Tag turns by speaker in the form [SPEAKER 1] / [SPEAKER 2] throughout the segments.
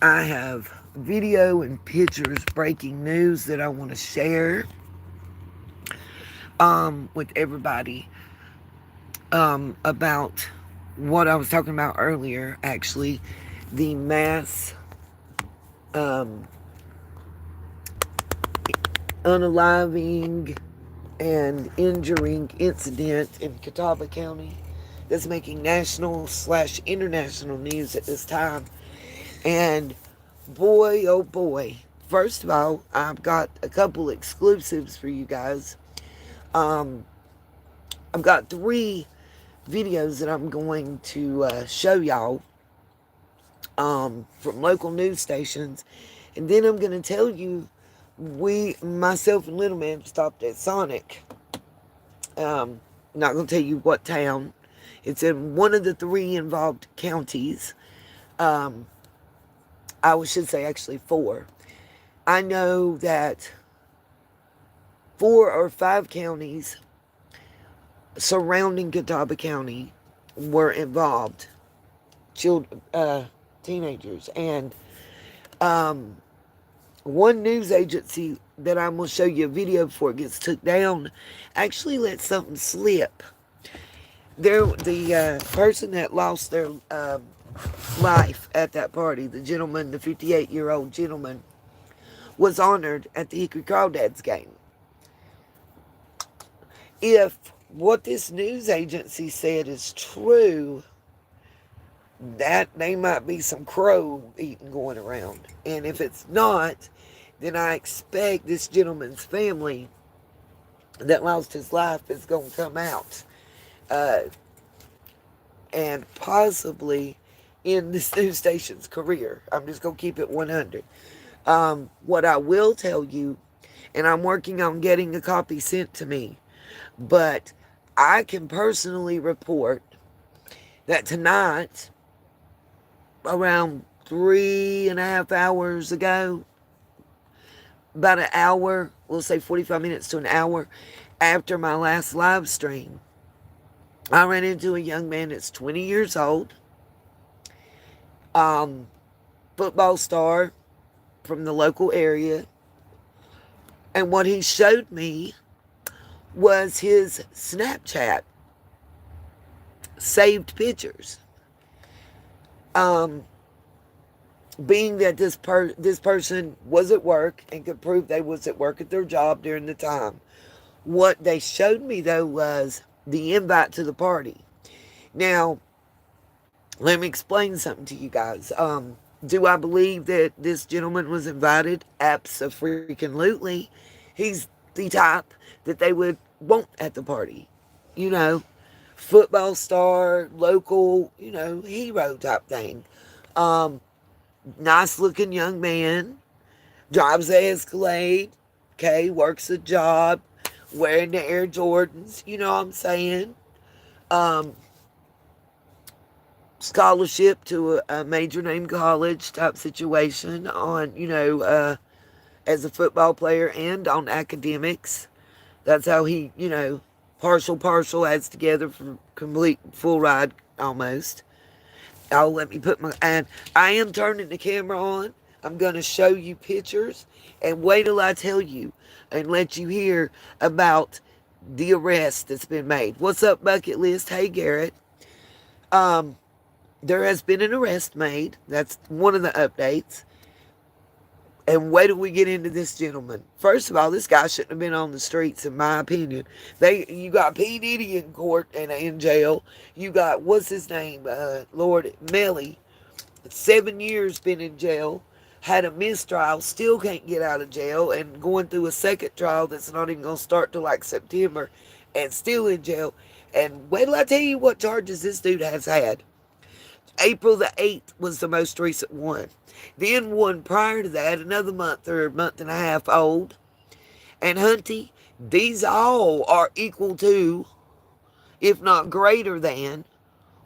[SPEAKER 1] I have video and pictures, breaking news that I want to share with everybody about what I was talking about earlier, actually, the mass um, unaliving and injuring incident in Catawba County that's making national/international news at this time. And boy, oh boy, first of all, I've got a couple exclusives for you guys. Um, I've got 3 videos that I'm going to show y'all from local news stations. And then I'm going to tell you, myself and Little Man, stopped at Sonic. Not going to tell you what town. It's in one of the 3 involved counties. Um, I should say actually 4. I know that 4 or 5 counties surrounding Catawba County were involved, children, teenagers, and one news agency that I'm going to show you a video before it gets took down actually let something slip. The person that lost their life at that party, the gentleman, the 58-year-old gentleman, was honored at the Hickory Crawdads game. If what this news agency said is true, that they might be some crow eating going around. And if it's not, then I expect this gentleman's family that lost his life is going to come out and possibly in this news station's career. I'm just going to keep it 100. What I will tell you, and I'm working on getting a copy sent to me, but I can personally report that tonight, around 3.5 hours ago, about an hour, we'll say 45 minutes to an hour after my last live stream, I ran into a young man that's 20 years old, football star from the local area, and what he showed me was his Snapchat saved pictures. Being that this person was at work and could prove they was at work at their job during the time. What they showed me, though, was the invite to the party. Now, let me explain something to you guys. Do I believe that this gentleman was invited? Abso-freaking-lutely. He's the type that they would want at the party. You know, football star, local, hero type thing. Nice looking young man, drives an Escalade, okay, works a job, wearing the Air Jordans, you know what I'm saying? Scholarship to a major name college type situation on, as a football player and on academics. That's how he, partial adds together for complete full ride almost. Oh, let me put and I am turning the camera on. I'm going to show you pictures and wait till I tell you and let you hear about the arrest that's been made. What's up, Bucket List? Hey, Garrett. There has been an arrest made. That's one of the updates. And wait till we get into this gentleman. First of all, this guy shouldn't have been on the streets, in my opinion. You got P. Diddy in court and in jail. You got, what's his name? Lord Melly. 7 years been in jail. Had a mistrial. Still can't get out of jail. And going through a second trial that's not even going to start till like September. And still in jail. And wait till I tell you what charges this dude has had. April the 8th was the most recent one. Then one prior to that, another month or a month and a half old. And Hunty, these all are equal to, if not greater than,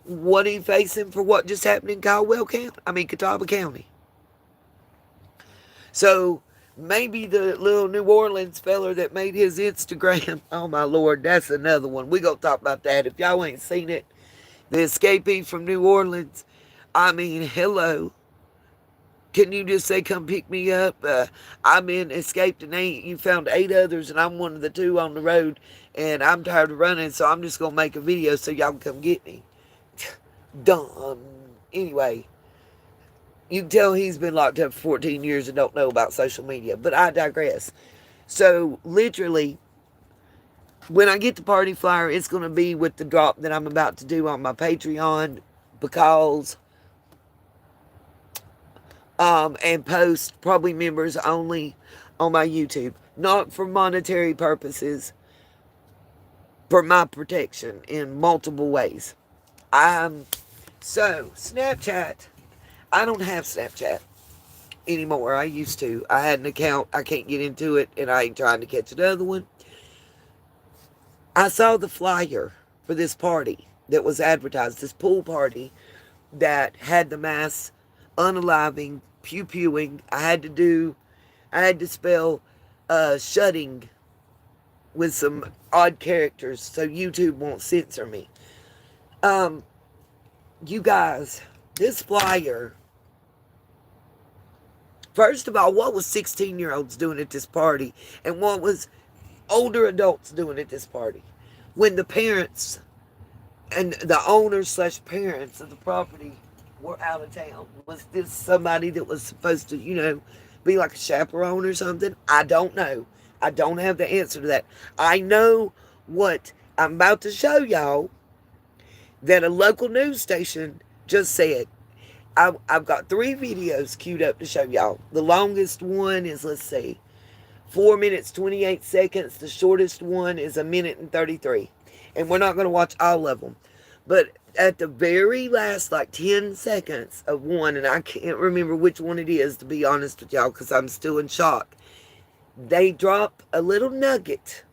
[SPEAKER 1] what he facing for what just happened in Catawba County. So maybe the little New Orleans feller that made his Instagram, oh my Lord, that's another one. We gonna talk about that. If y'all ain't seen it, the escapee from New Orleans, hello. Can you just say, come pick me up? I'm in escaped and eight. You found 8 others, and I'm one of the 2 on the road, and I'm tired of running, so I'm just going to make a video so y'all can come get me. Dumb. Anyway, you can tell he's been locked up for 14 years and don't know about social media, but I digress. So, literally, when I get the party flyer, it's going to be with the drop that I'm about to do on my Patreon, because and post probably members only on my YouTube, not for monetary purposes, for my protection in multiple ways. So Snapchat, I don't have Snapchat anymore. I used to. I had an account. I can't get into it, and I ain't trying to catch another one. I saw the flyer for this party that was advertised, this pool party that had the mass unaliving, pew-pewing. I had to spell shutting with some odd characters so YouTube won't censor me. You guys, this flyer, first of all, what was 16-year-olds doing at this party, and what was older adults doing at this party when the parents and the owners / parents of the property were out of town? Was this somebody that was supposed to, be like a chaperone or something? I don't know. I don't have the answer to that. I know what I'm about to show y'all that a local news station just said. I've got 3 videos queued up to show y'all. The longest one is, let's see, 4 minutes, 28 seconds. The shortest one is 1 minute and 33. And we're not going to watch all of them. But at the very last, 10 seconds of one, and I can't remember which one it is, to be honest with y'all, because I'm still in shock, they drop a little nugget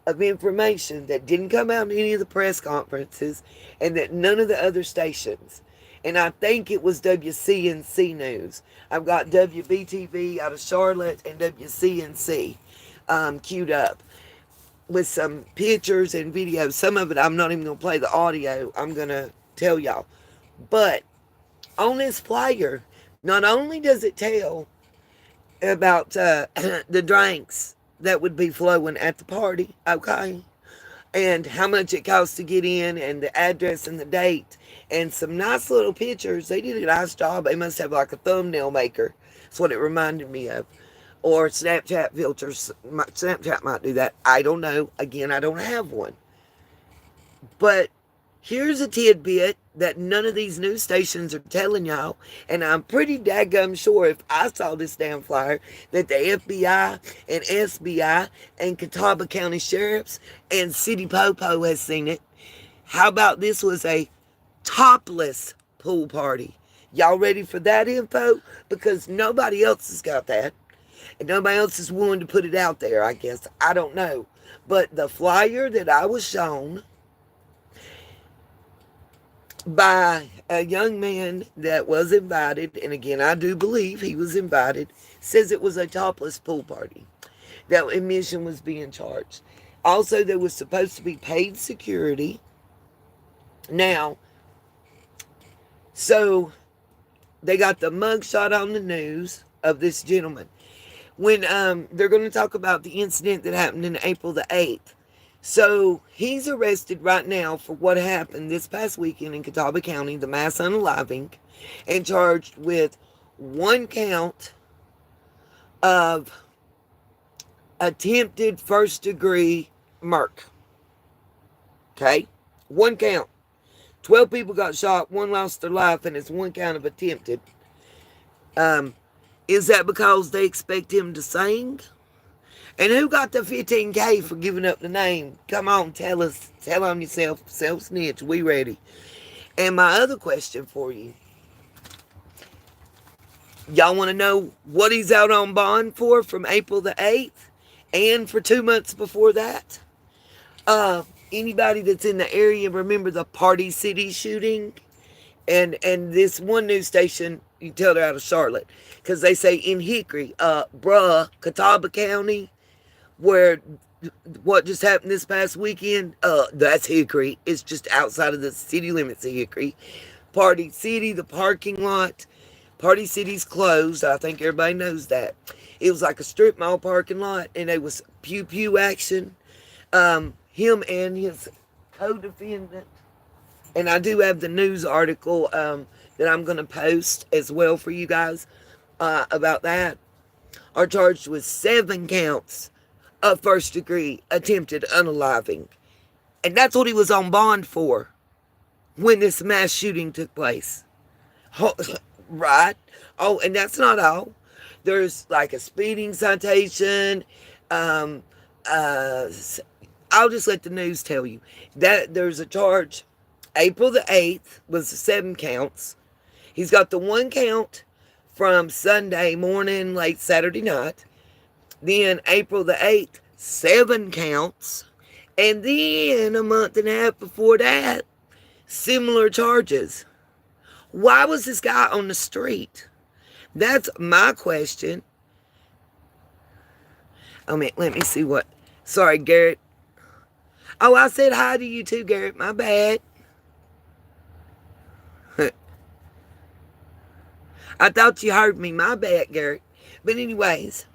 [SPEAKER 1] of information that didn't come out in any of the press conferences and that none of the other stations. And I think it was WCNC News. I've got WBTV out of Charlotte and WCNC queued up with some pictures and videos. Some of it I'm not even going to play the audio. I'm going to tell y'all. But on this flyer, not only does it tell about the drinks that would be flowing at the party, okay, and how much it costs to get in, and the address and the date, and some nice little pictures. They did a nice job. They must have like a thumbnail maker. That's what it reminded me of. Or Snapchat filters. Snapchat might do that. I don't know. Again, I don't have one. But here's a tidbit that none of these news stations are telling y'all, and I'm pretty daggum sure if I saw this damn flyer that the FBI and SBI and Catawba County Sheriffs and City Popo has seen it. How about this was a topless pool party? Y'all ready for that info? Because nobody else has got that, and nobody else is willing to put it out there, I guess. I don't know. But the flyer that I was shown by a young man that was invited, and again, I do believe he was invited, says it was a topless pool party. That admission was being charged. Also, there was supposed to be paid security. Now, so they got the mugshot on the news of this gentleman. When they're going to talk about the incident that happened in April the 8th. So he's arrested right now for what happened this past weekend in Catawba County, the mass unaliving, and charged with 1 count of attempted first-degree murder. Okay? 1 count. 12 people got shot, 1 lost their life, and it's 1 count of attempted. Is that because they expect him to sing? And who got the $15K for giving up the name? Come on, tell us. Tell on yourself. Self-snitch. We ready. And my other question for you. Y'all want to know what he's out on bond for from April the 8th? And for 2 months before that? Anybody that's in the area remember the Party City shooting? And this one news station, you tell they're out of Charlotte. Because they say in Hickory, Catawba County, where what just happened this past weekend, that's Hickory. It's just outside of the city limits of Hickory. Party City, the parking lot, Party City's closed. I think everybody knows that. It was like a strip mall parking lot, and it was pew pew action. Him and his co-defendant, and I do have the news article that I'm going to post as well for you guys about that, are charged with 7 counts of first-degree attempted unaliving. And that's what he was on bond for when this mass shooting took place. Right? Oh, and that's not all. There's like a speeding citation. I'll just let the news tell you that there's a charge. April the 8th was 7 counts. He's got the 1 count from Sunday morning, late Saturday night. Then April the 8th, 7 counts. And then a month and a half before that, similar charges. Why was this guy on the street? That's my question. I mean, let me see what. Sorry, Garrett. Oh, I said hi to you too, Garrett. My bad. I thought you heard me. My bad, Garrett. But anyways,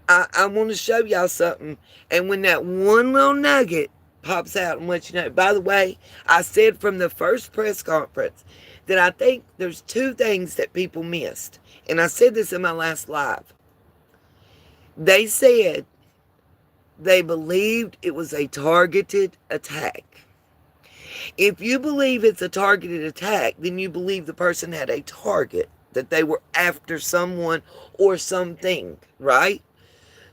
[SPEAKER 1] I want to show y'all something. And when that one little nugget pops out and let you know. By the way, I said from the first press conference that I think there's 2 things that people missed. And I said this in my last live. They said they believed it was a targeted attack. If you believe it's a targeted attack, then you believe the person had a target, that they were after someone or something, right?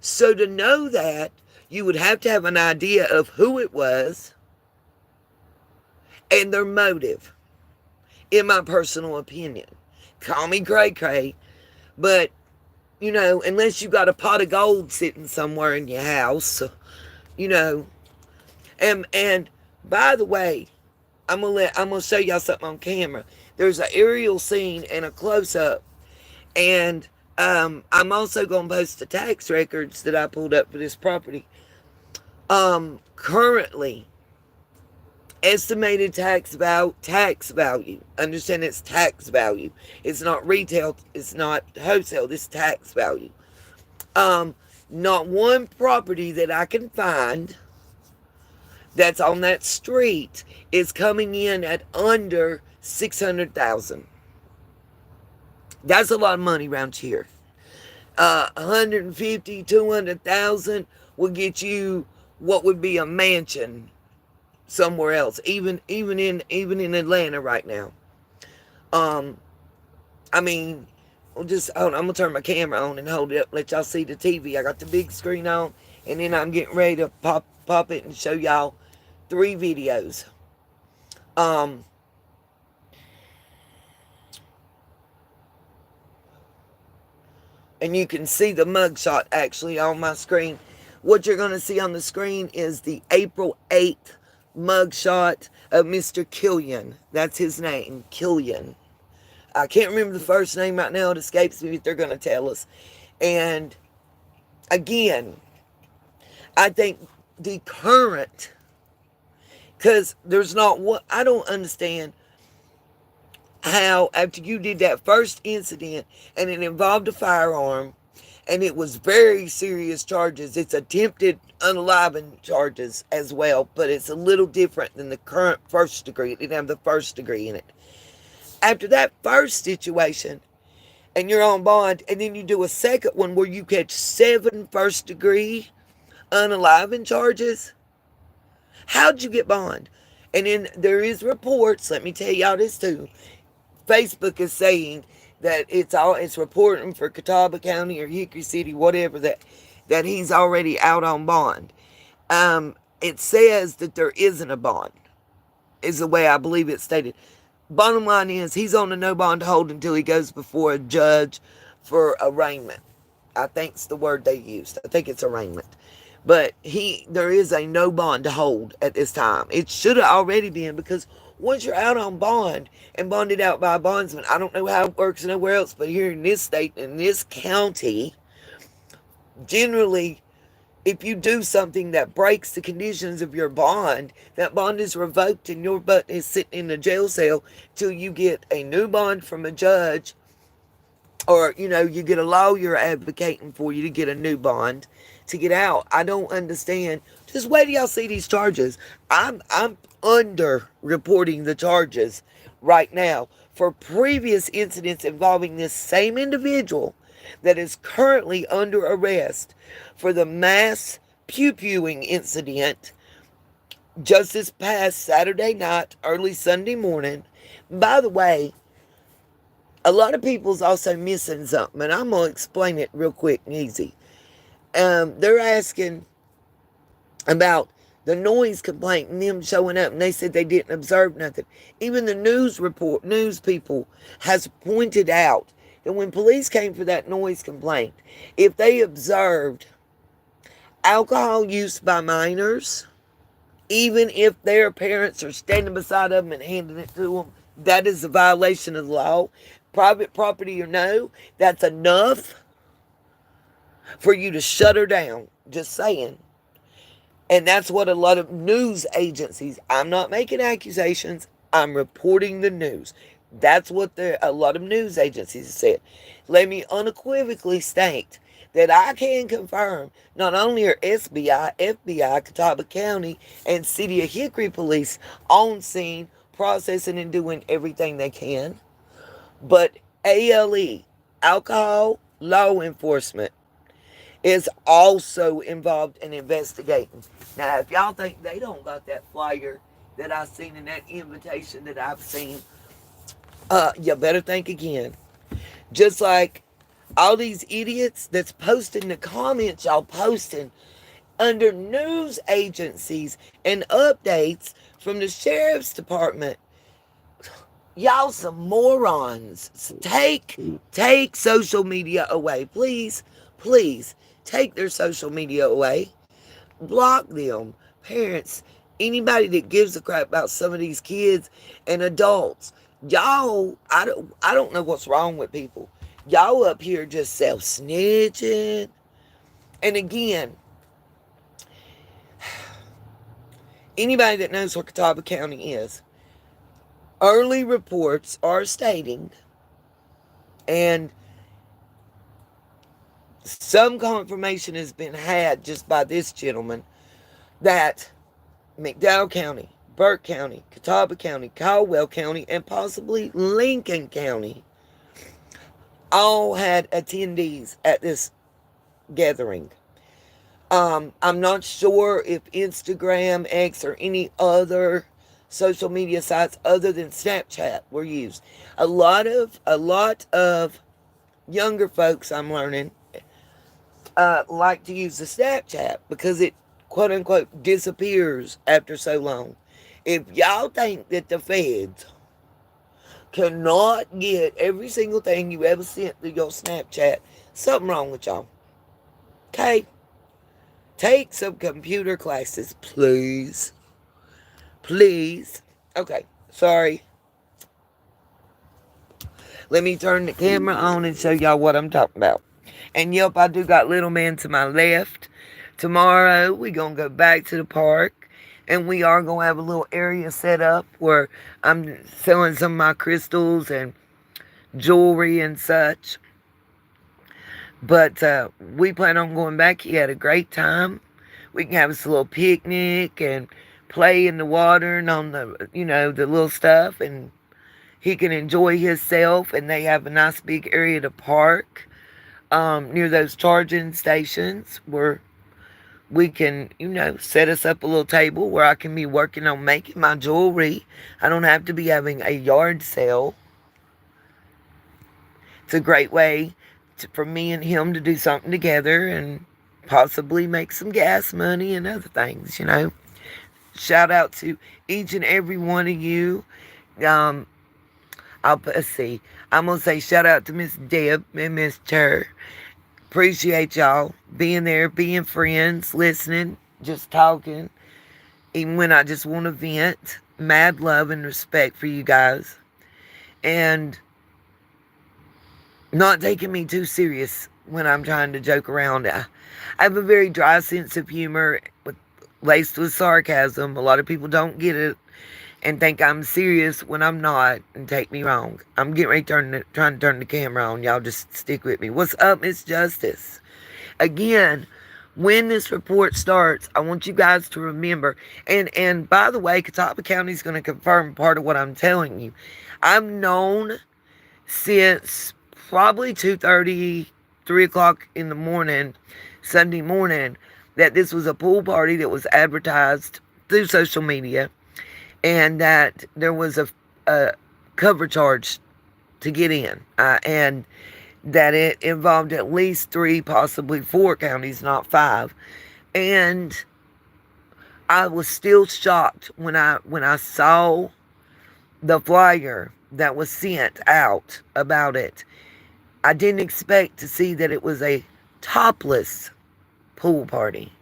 [SPEAKER 1] So to know that, you would have to have an idea of who it was and their motive, in my personal opinion. Call me cray-cray, but, you know, unless you got a pot of gold sitting somewhere in your house, you know. And by the way, I'm gonna show y'all something on camera. There's an aerial scene and a close-up, and I'm also gonna post the tax records that I pulled up for this property. Currently, estimated tax value. Understand, it's tax value. It's not retail. It's not wholesale. This tax value. Not one property that I can find that's on that street is coming in at under $600,000. That's a lot of money around here. 150, 200,000 will get you what would be a mansion somewhere else, even in Atlanta right now. I mean, I'm gonna turn my camera on and hold it up, let y'all see the TV. I got the big screen on, and then I'm getting ready to pop it and show y'all 3 videos. And you can see the mugshot actually on my screen. What you're going to see on the screen is the April 8th mugshot of Mr. Killian. That's his name, Killian. I can't remember the first name right now. It escapes me, but they're going to tell us. And again, I think the current, because there's not what, I don't understand how after you did that first incident and it involved a firearm and it was very serious charges. It's attempted unaliving charges as well, but it's a little different than the current first degree. It didn't have the first degree in it. After that first situation and you're on bond, and then you do a second one where you catch 7 first degree unaliving charges, how'd you get bond? And then there is reports, let me tell y'all this too. Facebook is saying that it's reporting for Catawba County or Hickory City, whatever, that he's already out on bond. It says that there isn't a bond, is the way I believe it's stated. Bottom line is he's on a no bond hold until he goes before a judge for arraignment. I think's the word they used. I think it's arraignment. But there is a no bond to hold at this time. It should have already been, because once you're out on bond and bonded out by a bondsman, I don't know how it works anywhere else, but here in this state, in this county, generally if you do something that breaks the conditions of your bond, that bond is revoked and your butt is sitting in a jail cell till you get a new bond from a judge, or you get a lawyer advocating for you to get a new bond to get out. I don't understand. Just wait till y'all see these charges. I'm under reporting the charges right now for previous incidents involving this same individual that is currently under arrest for the mass pew-pewing incident just this past Saturday night, early Sunday morning. By the way, a lot of people's also missing something, and I'm going to explain it real quick and easy. They're asking about the noise complaint and them showing up, and they said they didn't observe nothing. Even the news people has pointed out that when police came for that noise complaint, if they observed alcohol use by minors, even if their parents are standing beside them and handing it to them, that is a violation of the law. Private property or no, that's enough for you to shut her down. Just saying. And that's what a lot of news agencies, I'm not making accusations, I'm reporting the news. That's what a lot of news agencies have said. Let me unequivocally state that I can confirm not only are SBI, FBI, Catawba County, and City of Hickory Police on scene, processing and doing everything they can, but ALE, alcohol law enforcement, is also involved in investigating. Now, if y'all think they don't got that flyer that I've seen in that invitation that I've seen, you better think again. Just like all these idiots that's posting the comments y'all posting under news agencies and updates from the sheriff's department. Y'all some morons. Take social media away. Please, please, take their social media away. Block them. Parents, anybody that gives a crap about some of these kids and adults. Y'all, I don't know what's wrong with people. Y'all up here just self-snitching. And again, anybody that knows what Catawba County is, early reports are stating, and some confirmation has been had just by this gentleman, that McDowell County, Burke County, Catawba County, Caldwell County, and possibly Lincoln County all had attendees at this gathering. I'm not sure if Instagram, X, or any other social media sites other than Snapchat were used. A lot of younger folks, I'm learning, like to use the Snapchat because it, quote unquote, disappears after so long. If y'all think that the feds cannot get every single thing you ever sent through your Snapchat, something wrong with y'all. Okay? Take some computer classes, please. Please. Okay, sorry. Let me turn the camera on and show y'all what I'm talking about. And yep, I do got little man to my left. Tomorrow, we going to go back to the park. And we are going to have a little area set up where I'm selling some of my crystals and jewelry and such. But we plan on going back. He had a great time. We can have us a little picnic and play in the water and on the, the little stuff. And he can enjoy himself. And they have a nice big area to park near those charging stations where we can, set us up a little table where I can be working on making my jewelry. I don't have to be having a yard sale. It's a great way for me and him to do something together and possibly make some gas money and other things, Shout out to each and every one of you. Let's see. I'm going to say shout out to Miss Deb and Miss Cher. Appreciate y'all being there, being friends, listening, just talking. Even when I just want to vent. Mad love and respect for you guys. And not taking me too serious when I'm trying to joke around. I have a very dry sense of humor laced with sarcasm. A lot of people don't get it and think I'm serious when I'm not, and take me wrong. I'm getting ready trying to turn the camera on. Y'all just stick with me. What's up, Miss Justice? Again, when this report starts, I want you guys to remember, and by the way, Catawba County is going to confirm part of what I'm telling you. I've known since probably 2:30, 3 o'clock in the morning, Sunday morning, that this was a pool party that was advertised through social media, and that there was a cover charge to get in, and that it involved at least 3, possibly 4 counties, not 5. And I was still shocked when I saw the flyer that was sent out about it. I didn't expect to see that it was a topless pool party.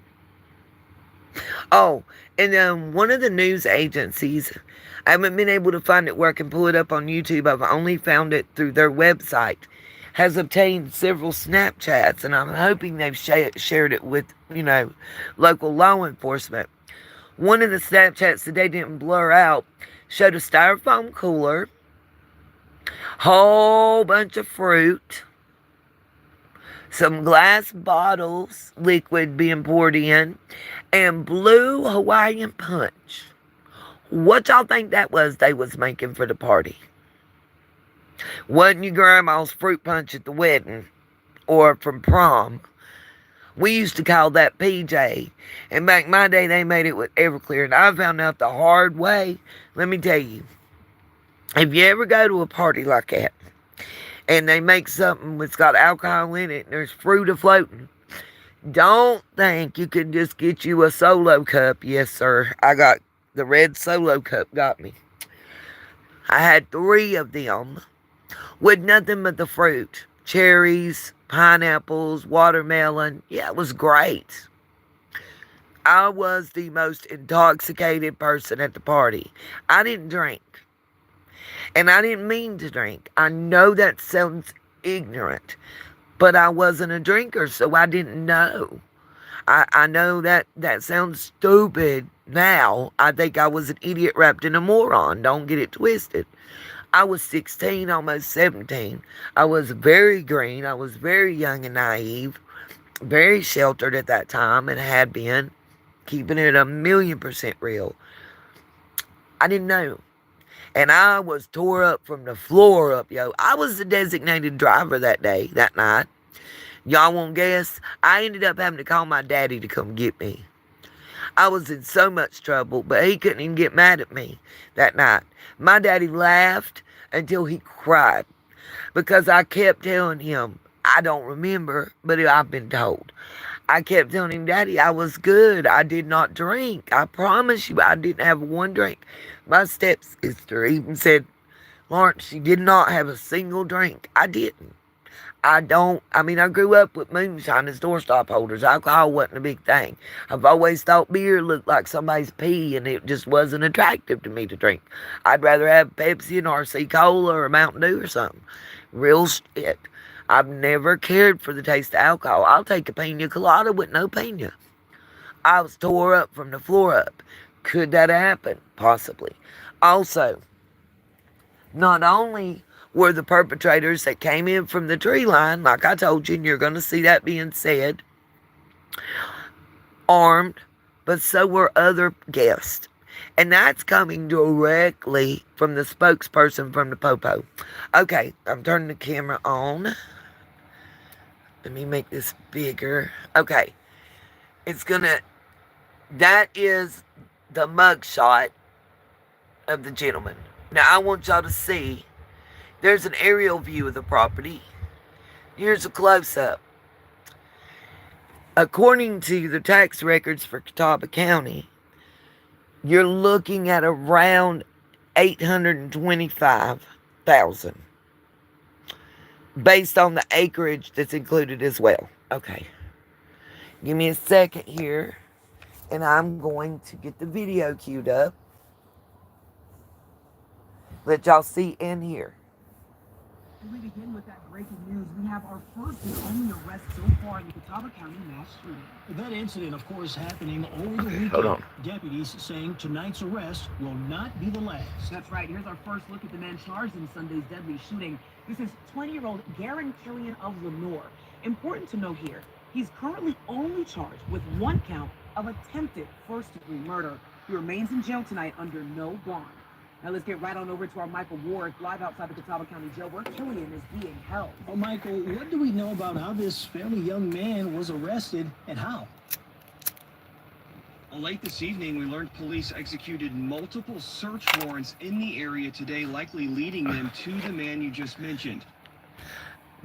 [SPEAKER 1] Oh, and one of the news agencies, I haven't been able to find it where I can pull it up on YouTube. I've only found it through their website, has obtained several Snapchats, and I'm hoping they've shared it with, local law enforcement. One of the Snapchats that they didn't blur out showed a styrofoam cooler, whole bunch of fruit, some glass bottles, liquid being poured in, and blue Hawaiian punch. What y'all think that was they was making for the party? Wasn't your grandma's fruit punch at the wedding or from prom? We used to call that PJ. And back in my day, they made it with Everclear. And I found out the hard way. Let me tell you, if you ever go to a party like that, and they make something that's got alcohol in it, and there's fruit afloating, don't think you can just get you a Solo cup. Yes, sir. I got the red Solo cup, got me. I had 3 of them with nothing but the fruit. Cherries, pineapples, watermelon. Yeah, it was great. I was the most intoxicated person at the party. I didn't drink. And I didn't mean to drink. I know that sounds ignorant, but I wasn't a drinker, so I didn't know. I know that sounds stupid now. I think I was an idiot wrapped in a moron. Don't get it twisted. I was 16, almost 17. I was very green. I was very young and naive, very sheltered at that time, and had been, keeping it 1,000,000% real. I didn't know. And I was tore up from the floor up, yo. I was the designated driver that night. Y'all won't guess. I ended up having to call my daddy to come get me. I was in so much trouble, but he couldn't even get mad at me that night. My daddy laughed until he cried because I kept telling him, I don't remember, but I've been told. I kept telling him, Daddy, I was good. I did not drink. I promise you, I didn't have one drink. My stepsister even said, Lawrence, she did not have a single drink. I didn't. I grew up with moonshine as doorstop holders. Alcohol wasn't a big thing. I've always thought beer looked like somebody's pee, and it just wasn't attractive to me to drink. I'd rather have Pepsi and RC Cola or Mountain Dew or something. Real shit. I've never cared for the taste of alcohol. I'll take a pina colada with no pina. I was tore up from the floor up. Could that happen? Possibly. Also, not only were the perpetrators that came in from the tree line, like I told you, and you're going to see that being said, armed, but so were other guests. And that's coming directly from the spokesperson from the Popo. Okay, I'm turning the camera on. Let me make this bigger. Okay, that is the mugshot of the gentleman. Now, I want y'all to see. There's an aerial view of the property. Here's a close-up. According to the tax records for Catawba County, you're looking at around $825,000 based on the acreage that's included as well. Okay. Give me a second here, and I'm going to get the video queued up. Let y'all see and hear.
[SPEAKER 2] We begin with that breaking news. We have our first and only arrest so far in the Catawba County mass shooting.
[SPEAKER 3] That incident, of course, happening over the
[SPEAKER 1] Okay, hold
[SPEAKER 3] weekend.
[SPEAKER 1] on.
[SPEAKER 3] Deputies saying tonight's arrest will not be the last.
[SPEAKER 2] That's right. Here's our first look at the man charged in Sunday's deadly shooting. This is 20-year-old Garen Killian of Lenore. Important to note here, he's currently only charged with one count of attempted first-degree murder. He remains in jail tonight under no bond. Now let's get right on over to our Michael Ward, live outside the Catawba County Jail, where Killian is being held.
[SPEAKER 3] Oh, Michael, what do we know about how this fairly young man was arrested and how?
[SPEAKER 4] Late this evening, we learned police executed multiple search warrants in the area today, likely leading them to the man you just mentioned.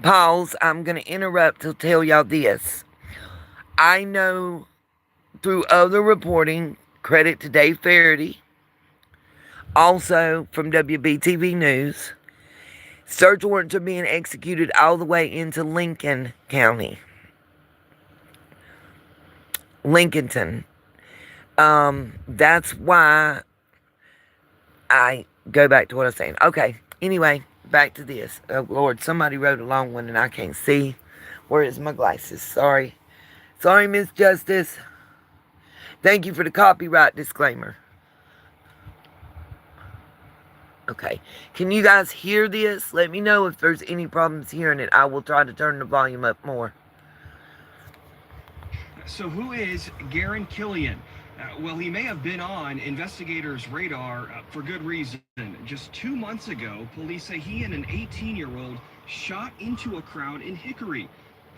[SPEAKER 1] Pause. I'm going to interrupt to tell y'all this. I know through other reporting, credit to Dave Faraday, also from WBTV News, search warrants are being executed all the way into Lincoln County. Lincolnton. That's why I go back to what I was saying. Okay, anyway, back to this. Oh, Lord, somebody wrote a long one and I can't see. Where is my glasses? Sorry, Miss Justice. Thank you for the copyright disclaimer. Okay, can you guys hear this? Let me know if there's any problems hearing it. I will try to turn the volume up more.
[SPEAKER 4] So who is Garen Killian? Well, he may have been on investigators' radar for good reason. Just 2 months ago, police say he and an 18-year-old shot into a crowd in Hickory.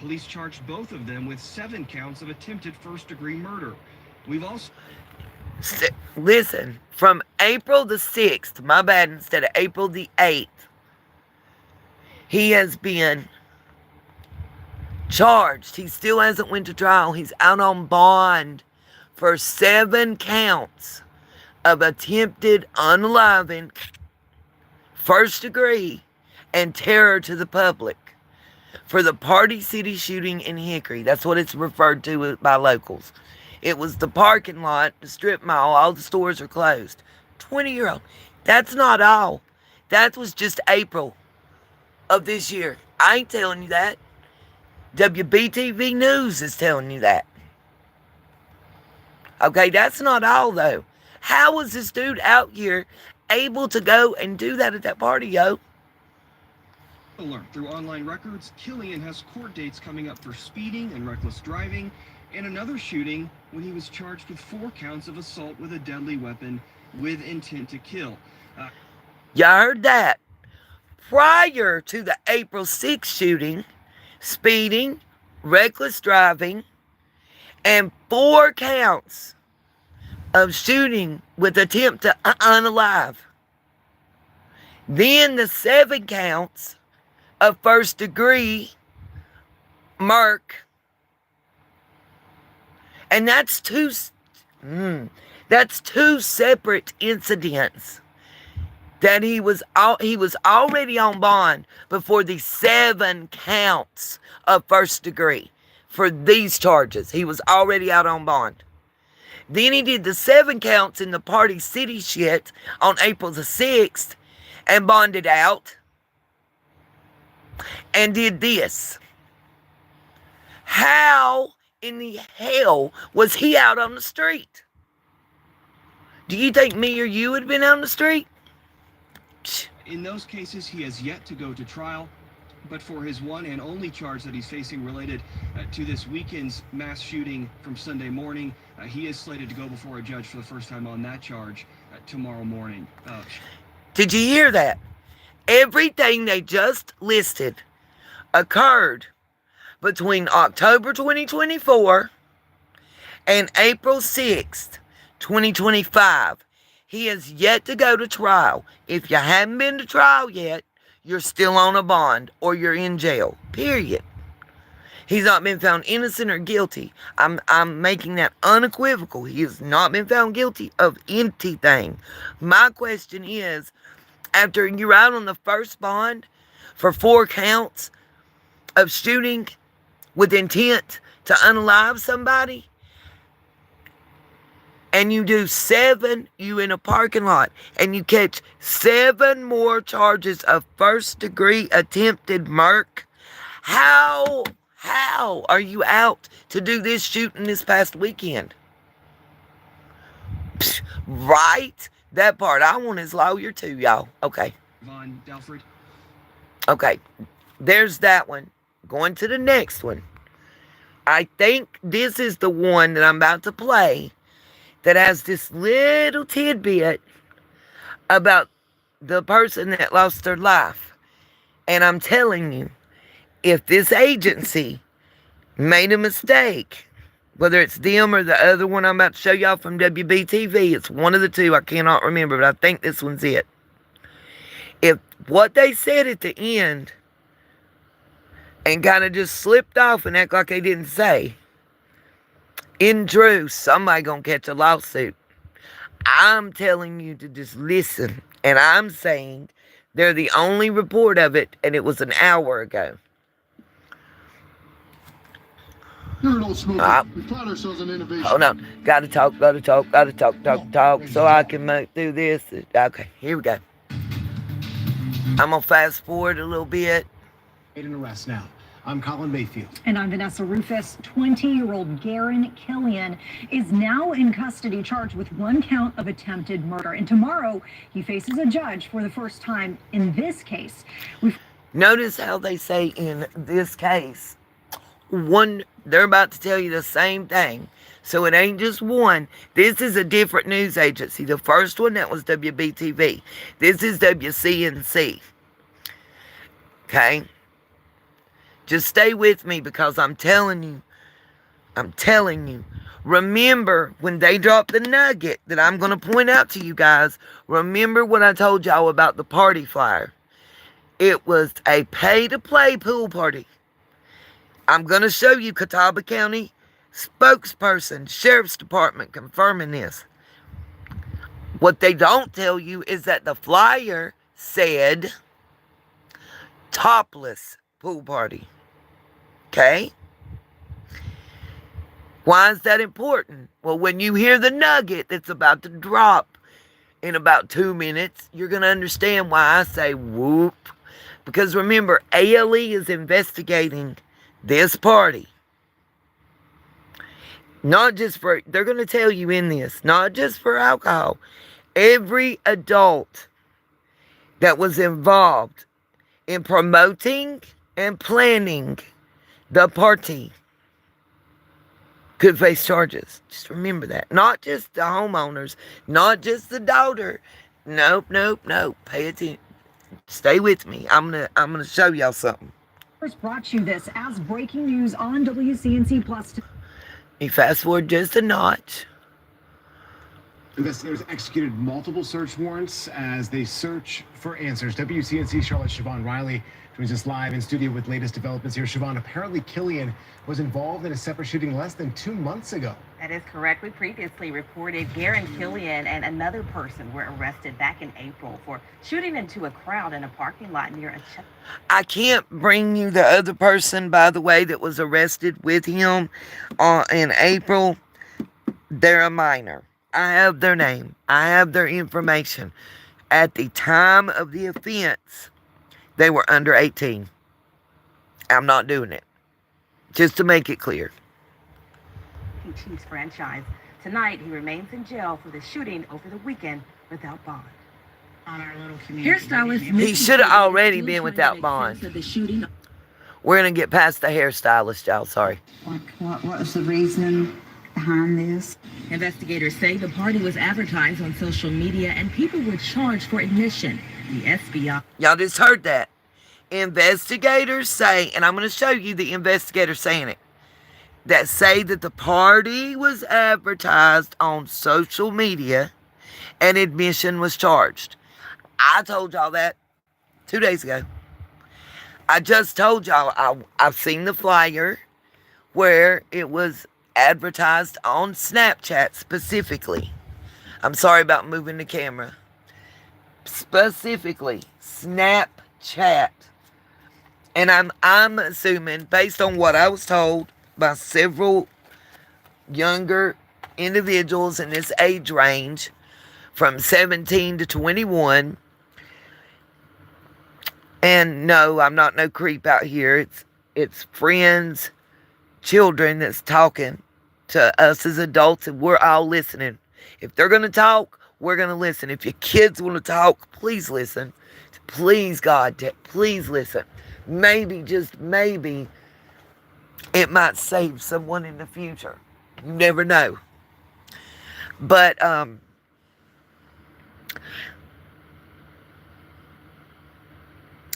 [SPEAKER 4] Police charged both of them with 7 counts of attempted first-degree murder. We've also...
[SPEAKER 1] Listen, from April the 6th, my bad, instead of April the 8th, he has been charged. He still hasn't went to trial. He's out on bond for 7 counts of attempted unaliving, first degree, and terror to the public for the Party City shooting in Hickory. That's what it's referred to by locals. It was the parking lot, the strip mall, all the stores are closed. 20-year-old. That's not all. That was just April of this year. I ain't telling you that. WBTV News is telling you that. Okay, that's not all, though. How was this dude out here able to go and do that at that party, yo?
[SPEAKER 4] Alert. Through online records, Killian has court dates coming up for speeding and reckless driving, and another shooting when he was charged with 4 counts of assault with a deadly weapon with intent to kill.
[SPEAKER 1] Y'all heard that. Prior to the April 6th shooting, speeding, reckless driving, and 4 counts of shooting with attempt to unalive. Then the 7 counts of first degree murder. And that's two separate incidents that he was already on bond before the 7 counts of first degree. For these charges, he was already out on bond. Then he did the 7 counts in the Party City shit on April the 6th and bonded out and did this. How in the hell was he out on the street? Do you think me or you would have been out on the street?
[SPEAKER 4] In those cases, he has yet to go to trial. But for his one and only charge that he's facing related to this weekend's mass shooting from Sunday morning, he is slated to go before a judge for the first time on that charge tomorrow morning.
[SPEAKER 1] Did you hear that? Everything they just listed occurred between October 2024 and April 6th, 2025. He has yet to go to trial. If you haven't been to trial yet, you're still on a bond or you're in jail, period. He's not been found innocent or guilty. I'm making that unequivocal. He has not been found guilty of anything. My question is, after you're out on the first bond for 4 counts of shooting with intent to unalive somebody, and you do 7, you in a parking lot, and you catch 7 more charges of first-degree attempted murder, how are you out to do this shooting this past weekend? Psh, right? That part. I want his lawyer too, y'all. Okay.
[SPEAKER 4] Von Delford.
[SPEAKER 1] Okay. There's that one. Going to the next one. I think this is the one that I'm about to play that has this little tidbit about the person that lost their life. And I'm telling you, if this agency made a mistake, whether it's them or the other one I'm about to show y'all from WBTV, it's one of the two, I cannot remember, but I think this one's it. If what they said at the end and kind of just slipped off and act like they didn't say, in truth, somebody gonna catch a lawsuit. I'm telling you to just listen, and I'm saying they're the only report of it, and it was an hour ago.
[SPEAKER 5] You're an old smoker. We pride ourselves on innovation.
[SPEAKER 1] Hold on. Gotta talk, so I can move through this. Okay, here we go. I'm gonna fast forward a little bit.
[SPEAKER 6] Made an arrest now. I'm Colin Mayfield.
[SPEAKER 7] And I'm Vanessa Rufus. 20-year-old Garen Killian is now in custody, charged with 1 count of attempted murder. And tomorrow, he faces a judge for the first time in this case.
[SPEAKER 1] Notice how they say in this case, they're about to tell you the same thing. So it ain't just one. This is a different news agency. The first one, that was WBTV. This is WCNC. Okay? Just stay with me because I'm telling you. Remember when they dropped the nugget that I'm going to point out to you guys. Remember what I told y'all about the party flyer. It was a pay-to-play pool party. I'm going to show you Catawba County spokesperson, Sheriff's Department confirming this. What they don't tell you is that the flyer said topless pool party. Okay? Why is that important? Well, when you hear the nugget that's about to drop in about 2 minutes, you're going to understand why I say whoop. Because remember, ALE is investigating this party. Not just for, they're going to tell you in this, not just for alcohol. Every adult that was involved in promoting and planning the party could face charges. Just remember that. Not just the homeowners, not just the daughter. Nope. Pay attention. Stay with me. I'm gonna show y'all something.
[SPEAKER 7] First brought you this as breaking news on WCNC Plus.
[SPEAKER 1] You fast forward just a notch.
[SPEAKER 6] Investigators executed multiple search warrants as they search for answers. WCNC Charlotte Siobhan Riley joins us live in studio with latest developments here. Siobhan, apparently Killian was involved in a separate shooting less than 2 months ago.
[SPEAKER 2] That is correct. We previously reported Garen Killian and another person were arrested back in April for shooting into a crowd in a parking lot near a church.
[SPEAKER 1] I can't bring you the other person, by the way, that was arrested with him in April. They're a minor. I have their name. I have their information. At the time of the offense, they were under 18. I'm not doing it. Just to make it clear.
[SPEAKER 2] Chiefs franchise. Tonight, he remains in jail for the shooting over the weekend without bond. On our little community. Hairstylist.
[SPEAKER 1] He should have already been without bond. We're going to get past the hairstylist, y'all. Sorry.
[SPEAKER 8] What was the reason behind this?
[SPEAKER 2] Investigators say the party was advertised on social media and people were charged for admission. The FBI.
[SPEAKER 1] Y'all just heard that. Investigators say, and I'm going to show you the investigators saying it, that say that the party was advertised on social media and admission was charged. I told y'all that 2 days ago. I just told y'all I've seen the flyer where it was advertised on Snapchat specifically. I'm sorry about moving the camera. Specifically, Snapchat. And I'm assuming, based on what I was told by several younger individuals in this age range from 17 to 21. And no, I'm not no creep out here. It's friends, children that's talking to us as adults, and we're all listening. If they're going to talk, we're going to listen. If your kids want to talk, please listen. Please, God, please listen. Maybe, just maybe, it might save someone in the future. You never know. But,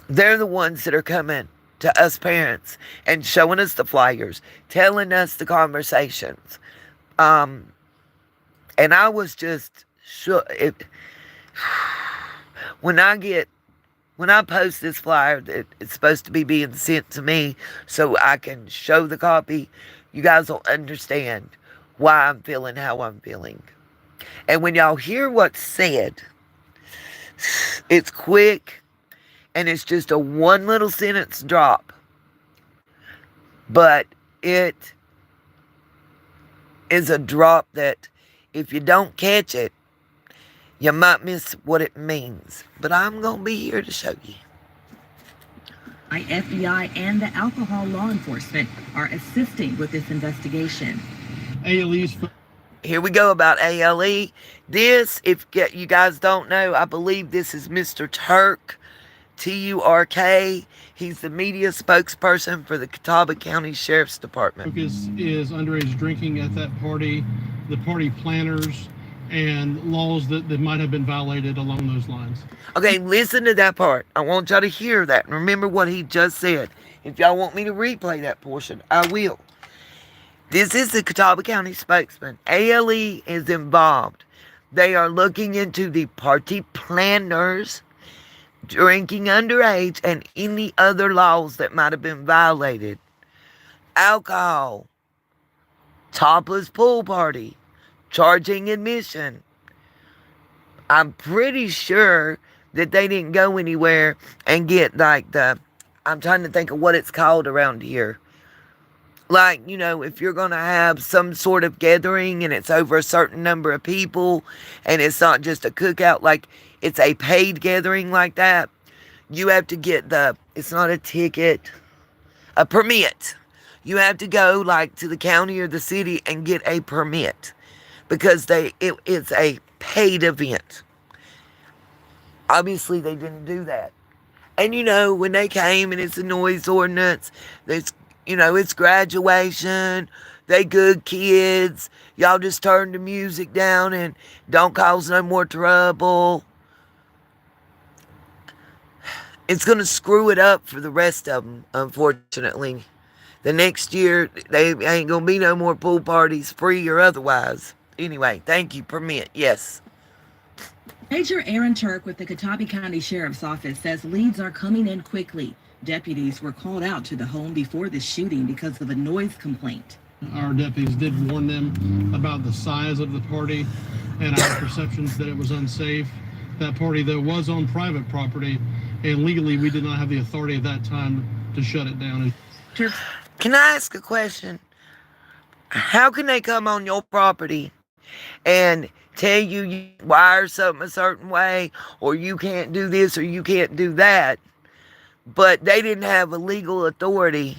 [SPEAKER 1] they're the ones that are coming to us parents and showing us the flyers, telling us the conversations. And I was just shook. When I post this flyer that it's supposed to be being sent to me so I can show the copy, you guys will understand why I'm feeling how I'm feeling. And when y'all hear what's said, it's quick. And it's just a one little sentence drop. But it is a drop that if you don't catch it, you might miss what it means. But I'm going to be here to show you.
[SPEAKER 2] FBI and the alcohol law enforcement are assisting with this investigation.
[SPEAKER 5] ALE's.
[SPEAKER 1] Here we go about ALE. This, if you guys don't know, I believe this is Mr. Turk. Turk. He's the media spokesperson for the Catawba County Sheriff's Department.
[SPEAKER 9] Focus is underage drinking at that party, the party planners, and laws that might have been violated along those lines.
[SPEAKER 1] Okay, listen to that part. I want y'all to hear that. Remember what he just said. If y'all want me to replay that portion, I will. This is the Catawba County spokesman. ALE is involved. They are looking into the party planners, drinking underage, and any other laws that might have been violated. Alcohol, topless pool party, charging admission. I'm pretty sure that they didn't go anywhere and get I'm trying to think of what it's called around here. Like, if you're going to have some sort of gathering and it's over a certain number of people and it's not just a cookout, like it's a paid gathering like that, you have to get it's not a ticket, a permit. You have to go to the county or the city and get a permit because it's a paid event. Obviously, they didn't do that. And, when they came and it's a noise ordinance, it's graduation, they good kids, y'all just turn the music down and don't cause no more trouble. It's going to screw it up for the rest of them, unfortunately. The next year, they ain't going to be no more pool parties, free or otherwise. Anyway, thank you, permit, yes.
[SPEAKER 2] Major Aaron Turk with the Catawba County Sheriff's Office says leads are coming in quickly. Deputies were called out to the home before the shooting because of a noise complaint.
[SPEAKER 9] Our deputies did warn them about the size of the party and our perceptions that it was unsafe. That party, though, was on private property, and legally we did not have the authority at that time to shut it down.
[SPEAKER 1] Can I ask a question? How can they come on your property and tell you wire something a certain way, or you can't do this or you can't do that, but they didn't have a legal authority?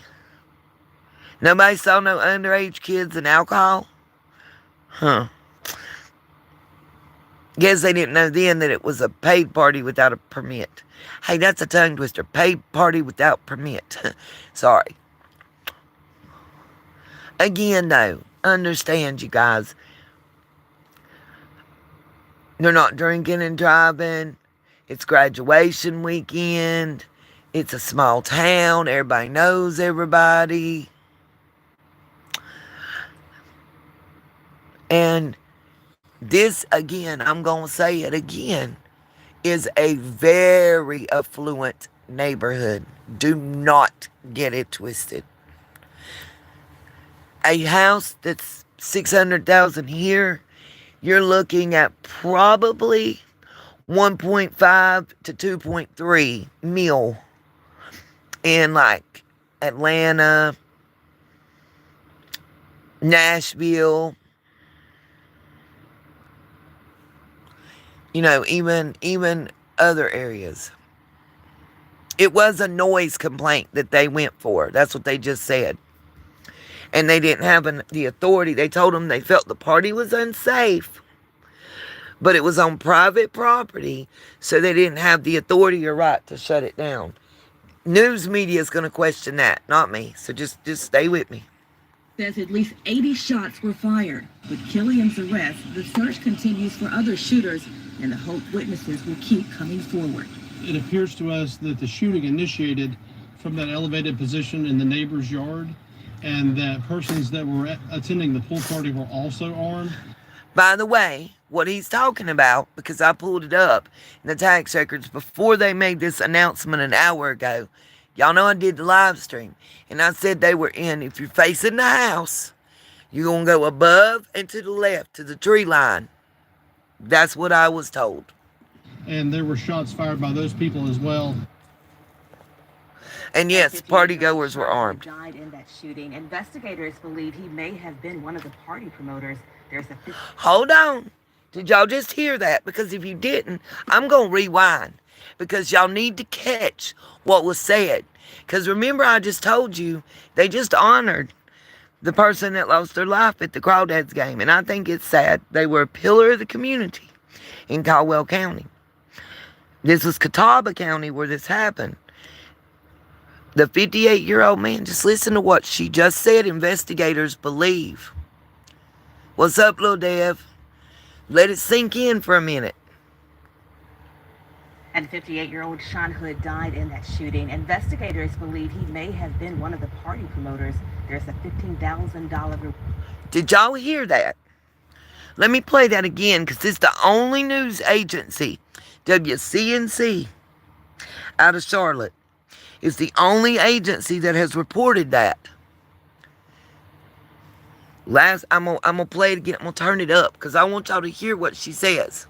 [SPEAKER 1] Nobody saw no underage kids and alcohol? Huh. Guess they didn't know then that it was a paid party without a permit. Hey, that's a tongue twister. Paid party without permit. Sorry. Again, though, understand, you guys. They're not drinking and driving. It's graduation weekend. It's a small town. Everybody knows everybody. And this, again, I'm going to say it again, is a very affluent neighborhood. Do not get it twisted. A house that's $600,000 here, you're looking at probably 1.5 to 2.3 mil in Atlanta, Nashville, even other areas. It was a noise complaint that they went for. That's what they just said. And they didn't have the authority. They told them they felt the party was unsafe, but it was on private property, so they didn't have the authority or right to shut it down. News media is going to question that, not me. So just stay with me.
[SPEAKER 2] Says at least 80 shots were fired. With Killian's arrest, the search continues for other shooters, and the hope witnesses will keep coming forward.
[SPEAKER 9] It appears to us that the shooting initiated from that elevated position in the neighbor's yard, and that persons that were attending the pool party were also armed.
[SPEAKER 1] By the way, what he's talking about, because I pulled it up in the tax records before they made this announcement an hour ago. Y'all know I did the live stream, and I said they were if you're facing the house, you're going to go above and to the left to the tree line. That's what I was told.
[SPEAKER 9] And there were shots fired by those people as well.
[SPEAKER 1] And yes, partygoers were armed.
[SPEAKER 2] Died in that shooting. Investigators believe he may have been one of the party promoters.
[SPEAKER 1] Hold on. Did y'all just hear that? Because if you didn't, I'm going to rewind. Because y'all need to catch what was said. Because remember, I just told you, they just honored the person that lost their life at the Crawdads game. And I think it's sad. They were a pillar of the community in Caldwell County. This was Catawba County where this happened. The 58-year-old man, just listen to what she just said, investigators believe. What's up, Lil Dev? Let it sink in for a minute.
[SPEAKER 2] And 58-year-old Sean Hood died in that shooting. Investigators believe he may have been one of the party promoters. There's a $15,000 reward.
[SPEAKER 1] Did y'all hear that? Let me play that again, because it's the only news agency, WCNC, out of Charlotte. It's the only agency that has reported that. I'm gonna play it again. I'm gonna turn it up because I want y'all to hear what she says.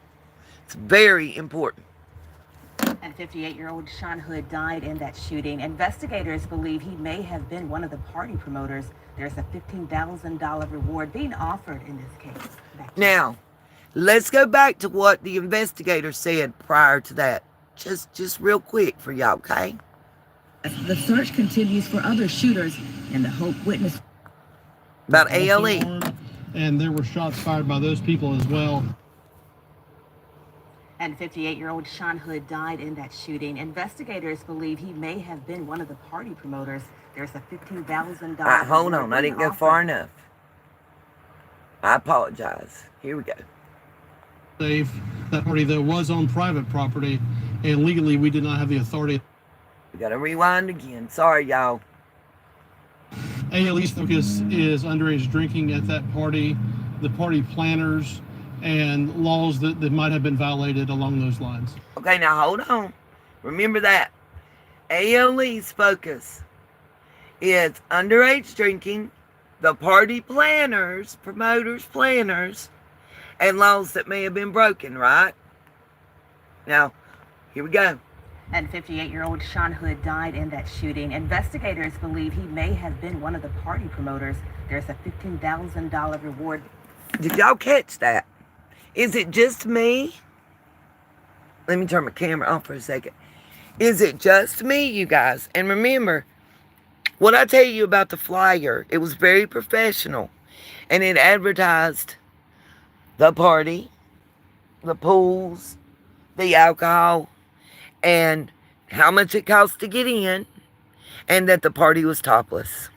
[SPEAKER 1] It's very important.
[SPEAKER 2] And 58-year-old Sean Hood died in that shooting. Investigators believe he may have been one of the party promoters. There's a $15,000 reward being offered in this case.
[SPEAKER 1] Now, let's go back to what the investigator said prior to that. Just real quick for y'all, okay?
[SPEAKER 2] The search continues for other shooters, and the hope witness
[SPEAKER 1] about ALE.
[SPEAKER 9] And there were shots fired by those people as well.
[SPEAKER 2] And 58-year-old Sean Hood died in that shooting. Investigators believe he may have been one of the party promoters. There's a $15,000.
[SPEAKER 1] Hold on, I didn't go far enough. I apologize. Here we go.
[SPEAKER 9] That party that was on private property, and legally we did not have the authority.
[SPEAKER 1] We gotta rewind again. Sorry, y'all.
[SPEAKER 9] ALE's focus is underage drinking at that party, the party planners, and laws that might have been violated along those lines.
[SPEAKER 1] Okay, now hold on. Remember that. ALE's focus is underage drinking, the party planners, promoters, planners, and laws that may have been broken, right? Now, here we go.
[SPEAKER 2] And 58-year-old Sean Hood died in that shooting. Investigators believe he may have been one of the party promoters. There's a $15,000 reward.
[SPEAKER 1] Did y'all catch that? Is it just me? Let me turn my camera off for a second. Is it just me, you guys? And remember, what I tell you about the flyer, it was very professional. And it advertised the party, the pools, the alcohol, and how much it cost to get in, and that the party was topless.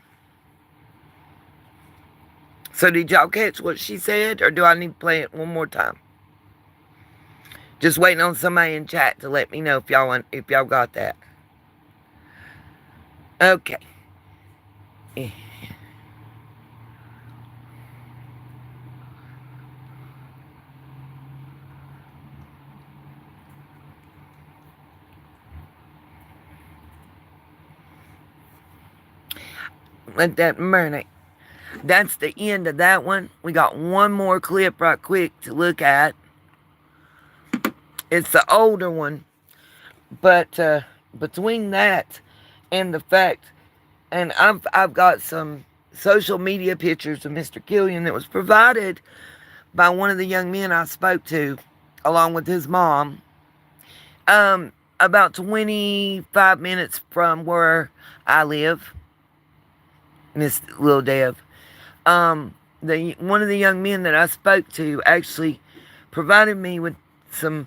[SPEAKER 1] So did y'all catch what she said, or do I need to play it one more time? Just waiting on somebody in chat to let me know if y'all got that. Okay. Let that marinate. That's the end of that one. We got one more clip right quick to look at. It's the older one. But between that and the fact, and I've got some social media pictures of Mr. Killian that was provided by one of the young men I spoke to along with his mom, about 25 minutes from where I live, Miss Lil Dev. One of the young men that I spoke to actually provided me with some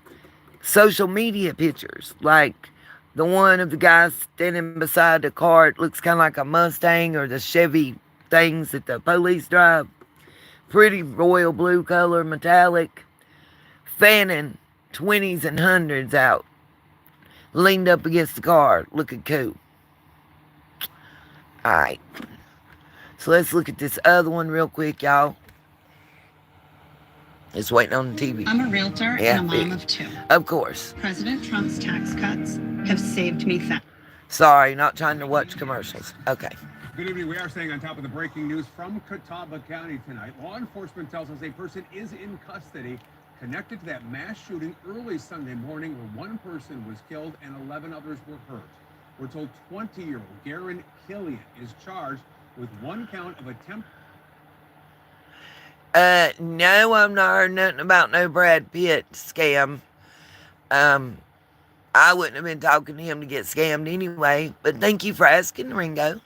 [SPEAKER 1] social media pictures, like the one of the guy standing beside the car. It looks kind of like a Mustang or the Chevy things that the police drive. Pretty royal blue color, metallic, fanning 20s and 100s out, leaned up against the car, looking cool. Alright, so let's look at this other one real quick, y'all. It's waiting on the TV.
[SPEAKER 10] I'm a realtor and a mom of 2.
[SPEAKER 1] Of course.
[SPEAKER 10] President Trump's tax cuts have saved me
[SPEAKER 1] Sorry, not trying to watch commercials. Okay.
[SPEAKER 11] Good evening. We are staying on top of the breaking news from Catawba County tonight. Law enforcement tells us a person is in custody connected to that mass shooting early Sunday morning where one person was killed and 11 others were hurt. We're told 20-year-old Garen Killian is charged with 1 count of attempt.
[SPEAKER 1] No, I've not heard nothing about no Brad Pitt scam. I wouldn't have been talking to him to get scammed anyway, but thank you for asking, Ringo.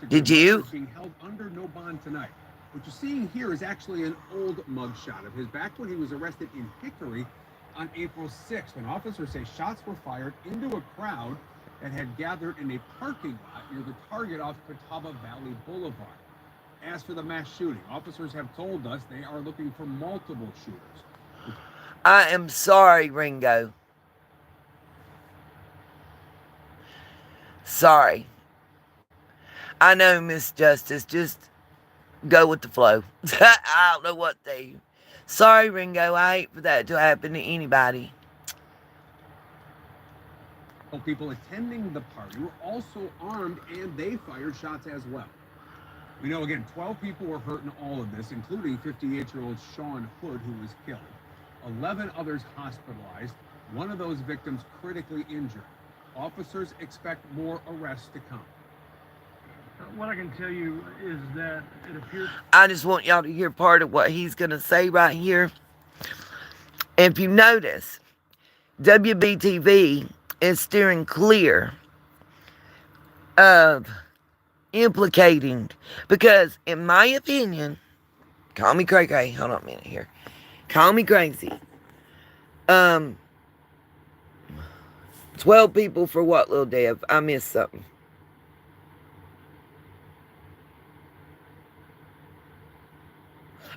[SPEAKER 1] Did you?
[SPEAKER 11] Being held under no bond tonight. What you're seeing here is actually an old mugshot of his back when he was arrested in Hickory on April 6th, when officers say shots were fired into a crowd that had gathered in a parking lot near the Target off Catawba Valley Boulevard. As for the mass shooting, officers have told us they are looking for multiple shooters.
[SPEAKER 1] I am sorry, Ringo. Sorry. I know, Miss Justice. Just go with the flow. I don't know what they... Sorry, Ringo. I hate for that to happen to anybody.
[SPEAKER 11] People attending the party were also armed, and they fired shots as well. We know, again, 12 people were hurt in all of this, including 58-year-old Sean Hood, who was killed. 11 others hospitalized, one of those victims critically injured. Officers expect more arrests to come.
[SPEAKER 12] What I can tell you is that it appears...
[SPEAKER 1] I just want y'all to hear part of what he's going to say right here. If you notice, WBTV is steering clear of implicating, because in my opinion, call me cray-cray, hold on a minute here, call me crazy, 12 people for what, Lil Dev? I missed something.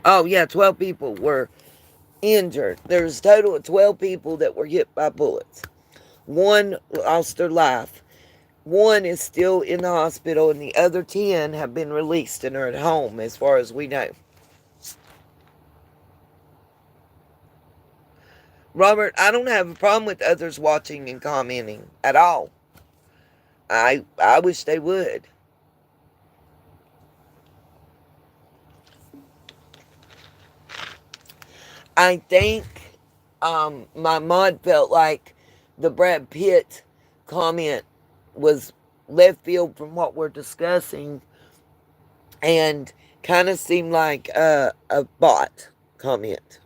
[SPEAKER 1] Oh yeah, 12 people were injured. There's a total of 12 people that were hit by bullets. 1 lost their life. 1 is still in the hospital, and the other 10 have been released and are at home, as far as we know. Robert, I don't have a problem with others watching and commenting at all. I wish they would. I think my mod felt like the Brad Pitt comment was left field from what we're discussing and kind of seemed like a bot comment.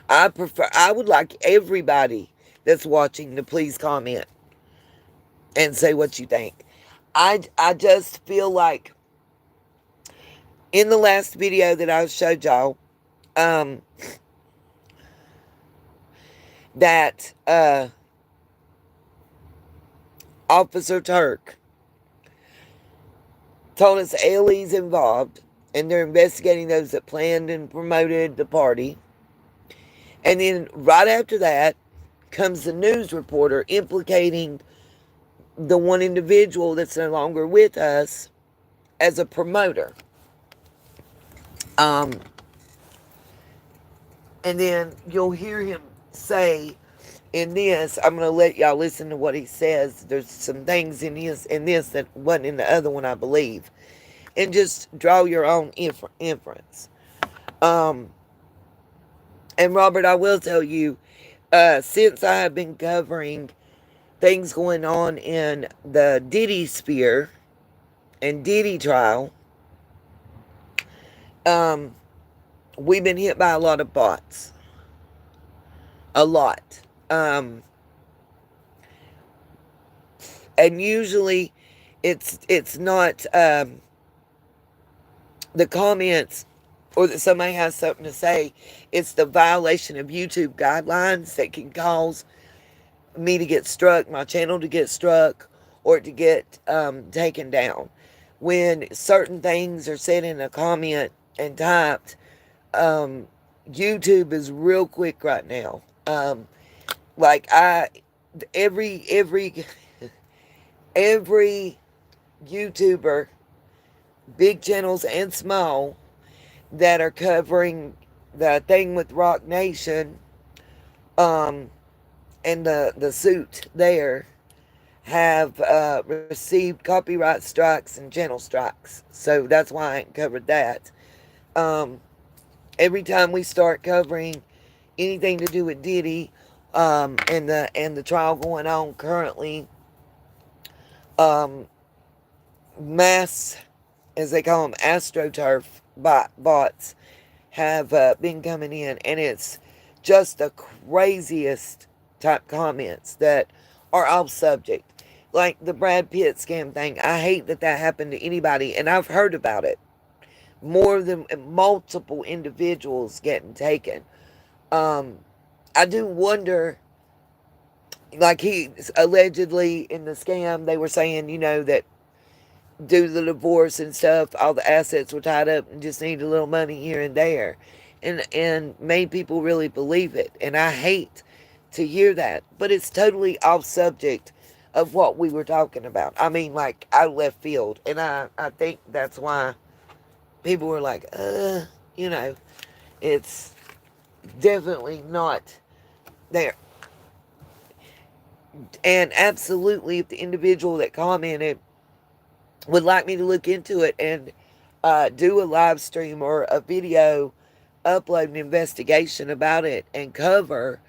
[SPEAKER 1] I would like everybody that's watching to please comment and say what you think. I just feel like in the last video that I showed y'all, that Officer Turk told us ALE's involved and they're investigating those that planned and promoted the party. And then right after that comes the news reporter implicating the one individual that's no longer with us as a promoter. And then you'll hear him say in this, I'm going to let y'all listen to what he says. There's some things in this that wasn't in the other one, I believe. And just draw your own inference. And Robert, I will tell you, since I have been covering things going on in the Diddy sphere and Diddy trial, we've been hit by a lot of bots. A lot. And usually it's not the comments or that somebody has something to say. It's the violation of YouTube guidelines that can cause me to get struck, my channel to get struck, or to get taken down. When certain things are said in a comment and typed, YouTube is real quick right now. Like every every YouTuber, big channels and small, that are covering the thing with Rock Nation, and the suit there, have received copyright strikes and channel strikes. So that's why I ain't covered that. Every time we start covering anything to do with Diddy, and the trial going on currently, mass, as they call them, AstroTurf bots have been coming in, and it's just the craziest type comments that are off subject, like the Brad Pitt scam thing. I hate that happened to anybody, and I've heard about it. More than multiple individuals getting taken. I do wonder, like he allegedly in the scam, they were saying, that due to the divorce and stuff, all the assets were tied up and just need a little money here and there, and made people really believe it. And I hate to hear that, but it's totally off subject of what we were talking about. I mean, like, out of left field. And I think that's why people were like, it's definitely not there. And absolutely, if the individual that commented would like me to look into it and do a live stream or a video, upload an investigation about it and cover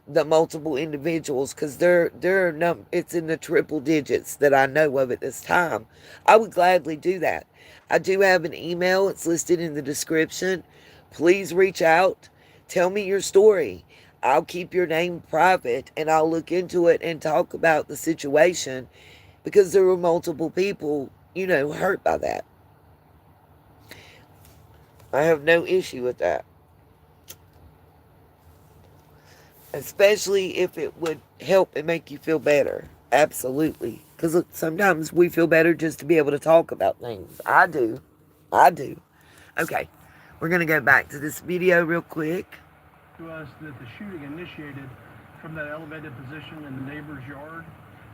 [SPEAKER 1] the multiple individuals, because it's in the triple digits that I know of at this time, I would gladly do that. I do have an email. It's listed in the description. Please reach out. Tell me your story. I'll keep your name private, and I'll look into it and talk about the situation, because there were multiple people, hurt by that. I have no issue with that. Especially if it would help and make you feel better. Absolutely. Because look, sometimes we feel better just to be able to talk about things. I do. Okay. We're going to go back to this video real quick.
[SPEAKER 12] To us that the shooting initiated from that elevated position in the neighbor's yard,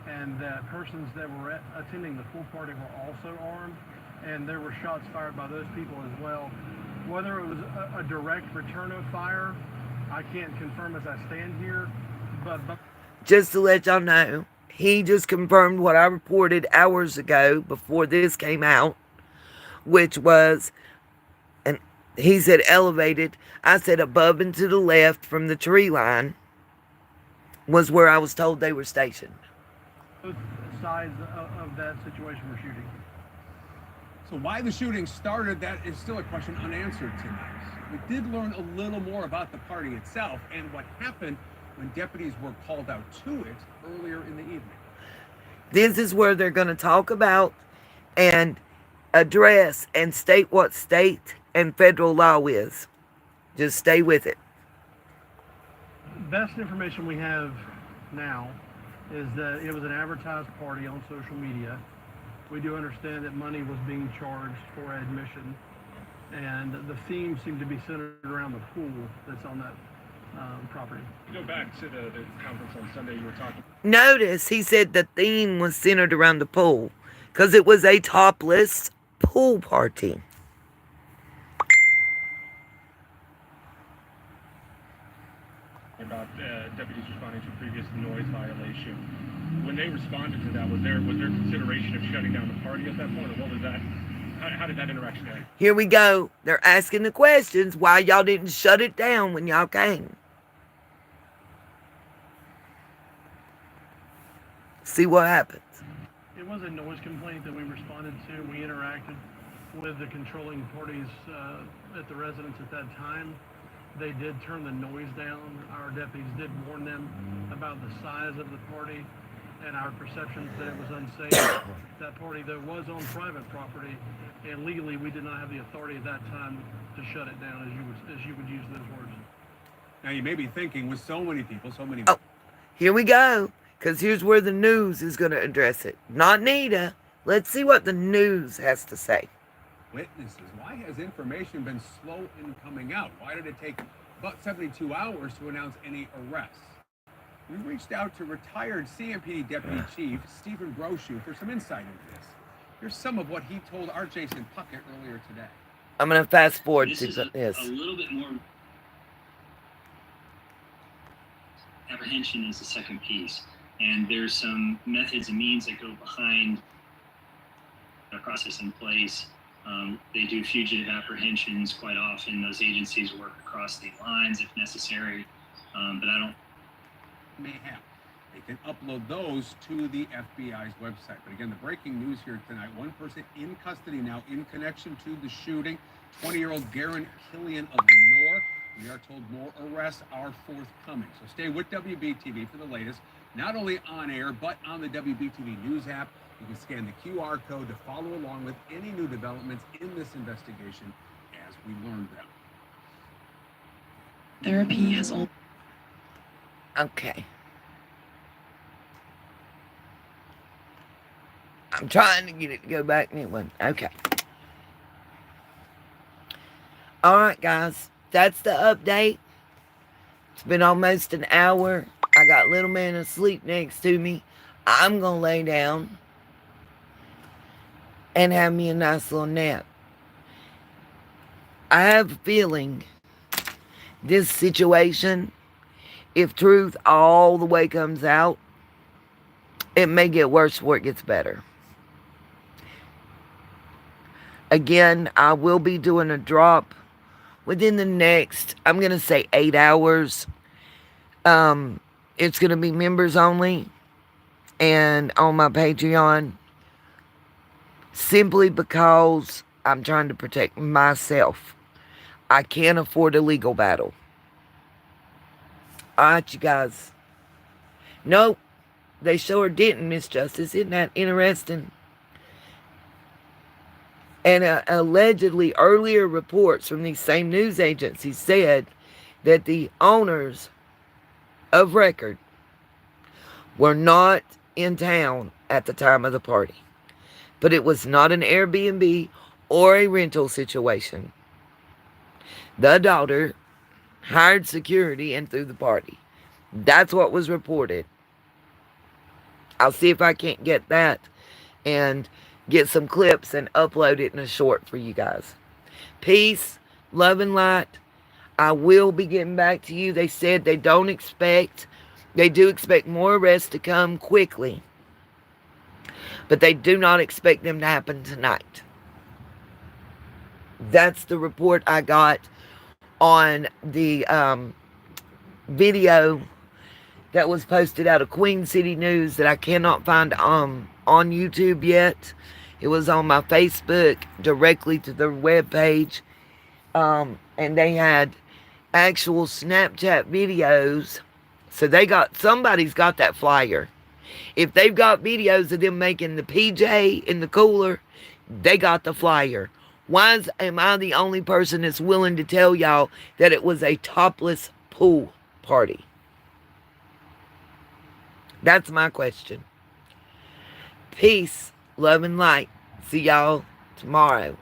[SPEAKER 12] and that persons that were attending the pool party were also armed, and there were shots fired by those people as well. Whether it was a direct return of fire, I can't confirm as I stand here, but
[SPEAKER 1] just to let y'all know, he just confirmed what I reported hours ago before this came out, which was, and he said elevated. I said above and to the left from the tree line was where I was told they were stationed.
[SPEAKER 12] Both sides of that situation were shooting.
[SPEAKER 11] So why the shooting started, that is still a question unanswered tonight. We did learn a little more about the party itself and what happened when deputies were called out to it earlier in the evening.
[SPEAKER 1] This is where they're going to talk about and address and state what state and federal law is. Just stay with it.
[SPEAKER 12] Best information we have now is that it was an advertised party on social media. We do understand that money was being charged for admission, and the theme seemed to be centered around the pool that's on that property.
[SPEAKER 13] Go back to the conference on Sunday you were talking.
[SPEAKER 1] Notice he said the theme was centered around the pool because it was a topless pool party.
[SPEAKER 13] About deputies responding to a previous noise violation. When they responded to that, was there consideration of shutting down the party at that point, or what was that? How did that interaction go?
[SPEAKER 1] Here we go. They're asking the questions why y'all didn't shut it down when y'all came. See what happens.
[SPEAKER 12] It was a noise complaint that we responded to. We interacted with the controlling parties at the residence at that time. They did turn the noise down. Our deputies did warn them about the size of the party and our perceptions that it was unsafe. That party, though, was on private property, and legally we did not have the authority at that time to shut it down, as you would use those words.
[SPEAKER 11] Now, you may be thinking, with so many people, so many...
[SPEAKER 1] Oh, here we go, because here's where the news is going to address it. Not Nita. Let's see what the news has to say.
[SPEAKER 11] Witnesses. Why has information been slow in coming out? Why did it take about 72 hours to announce any arrests? We reached out to retired CMPD Deputy Chief Stephen Brochu for some insight into this. Here's some of what he told our Jason Puckett earlier today.
[SPEAKER 1] I'm going to fast forward
[SPEAKER 14] this
[SPEAKER 1] to
[SPEAKER 14] is a little bit more. Apprehension is the second piece, and there's some methods and means that go behind the process in place. They do fugitive apprehensions quite often. Those agencies work across state lines if necessary, but I don't.
[SPEAKER 11] May have. They can upload those to the FBI's website. But again, the breaking news here tonight, one person in custody now in connection to the shooting, 20-year-old Garen Killian of Lenore. We are told more arrests are forthcoming. So stay with WBTV for the latest, not only on air, but on the WBTV News app. You can scan the QR code to follow along with any new developments in this investigation as we learn them.
[SPEAKER 10] Therapy has all.
[SPEAKER 1] Okay. I'm trying to get it to go back and it went. Okay. All right, guys. That's the update. It's been almost an hour. I got little man asleep next to me. I'm going to lay down and have me a nice little nap. I have a feeling this situation, if truth all the way comes out, it may get worse before it gets better. Again, I will be doing a drop within the next, I'm going to say 8 hours. It's going to be members only and on my Patreon, simply because I'm trying to protect myself. I can't afford a legal battle. All right, you guys. Nope, they sure didn't, Miss Justice. Isn't that interesting? And allegedly, earlier reports from these same news agencies said that the owners of record were not in town at the time of the party. But it was not an Airbnb or a rental situation. The daughter hired security and threw the party. That's what was reported. I'll see if I can't get that and get some clips and upload it in a short for you guys. Peace, love, and light. I will be getting back to you. They said they do expect more arrests to come quickly. But they do not expect them to happen tonight. That's the report I got on the video that was posted out of Queen City News that I cannot find on YouTube yet. It was on my Facebook directly to their webpage. And they had actual Snapchat videos. So somebody's got that flyer. If they've got videos of them making the PJ in the cooler, they got the flyer. Why am I the only person that's willing to tell y'all that it was a topless pool party? That's my question. Peace, love, and light. See y'all tomorrow.